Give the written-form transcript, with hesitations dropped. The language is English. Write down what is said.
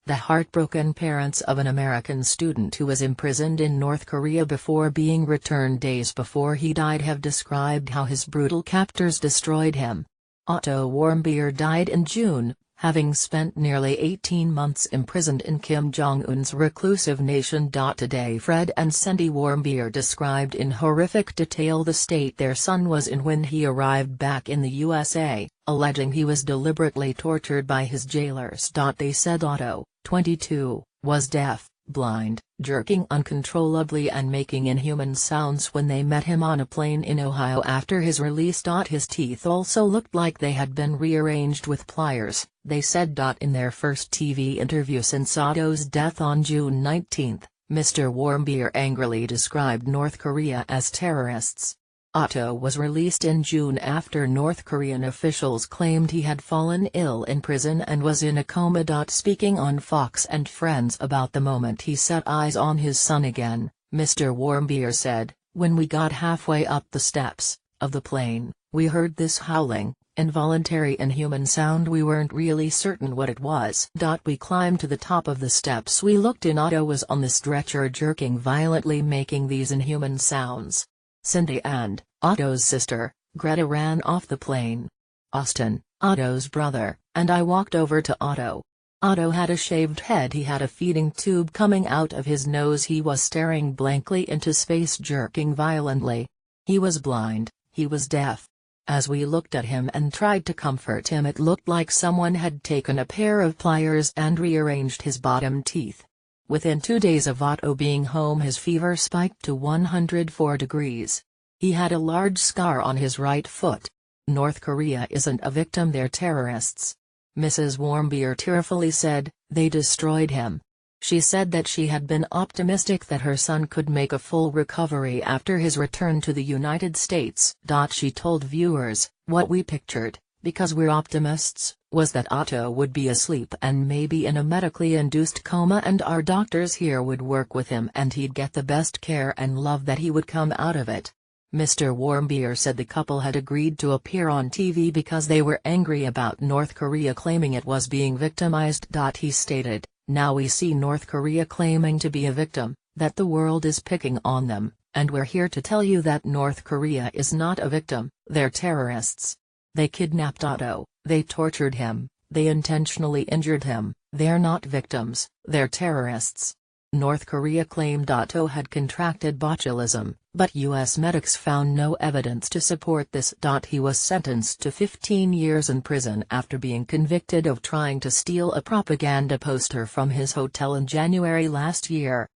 The heartbroken parents of an American student who was imprisoned in North Korea before being returned days before he died have described how his brutal captors destroyed him. Otto Warmbier died in June, having spent nearly 18 months imprisoned in Kim Jong-un's reclusive nation. Today Fred and Cindy Warmbier described in horrific detail the state their son was in when he arrived back in the USA, alleging he was deliberately tortured by his jailers. They said Otto, 22, was deaf, blind, jerking uncontrollably and making inhuman sounds when they met him on a plane in Ohio after his release. His teeth also looked like they had been rearranged with pliers, they said. In their first TV interview since Otto's death on June 19, Mr. Warmbier angrily described North Korea as terrorists. Otto was released in June after North Korean officials claimed he had fallen ill in prison and was in a coma. Speaking on Fox and Friends about the moment he set eyes on his son again, Mr. Warmbier said, "When we got halfway up the steps of the plane, we heard this howling, involuntary inhuman sound. We weren't really certain what it was. We climbed to the top of the steps. We looked in. Otto was on the stretcher jerking violently, making these inhuman sounds." Cindy and Otto's sister, Greta, ran off the plane. Austin, Otto's brother, and I walked over to Otto. Otto had a shaved head. He had a feeding tube coming out of his nose. He was staring blankly into space, jerking violently. He was blind, he was deaf. As we looked at him and tried to comfort him, it looked like someone had taken a pair of pliers and rearranged his bottom teeth. Within 2 days of Otto being home, his fever spiked to 104 degrees. He had a large scar on his right foot. North Korea isn't a victim, they're terrorists. Mrs. Warmbier tearfully said, "They destroyed him." She said that she had been optimistic that her son could make a full recovery after his return to the United States. She told viewers, "What we pictured, because we're optimists, was that Otto would be asleep and maybe in a medically induced coma, and our doctors here would work with him and he'd get the best care and love that he would come out of it." Mr. Warmbier said the couple had agreed to appear on TV because they were angry about North Korea claiming it was being victimized. He stated, "Now we see North Korea claiming to be a victim, that the world is picking on them, and we're here to tell you that North Korea is not a victim, they're terrorists. They kidnapped Otto, they tortured him, they intentionally injured him, they're not victims, they're terrorists." North Korea claimed Otto had contracted botulism, but U.S. medics found no evidence to support this. He was sentenced to 15 years in prison after being convicted of trying to steal a propaganda poster from his hotel in January last year.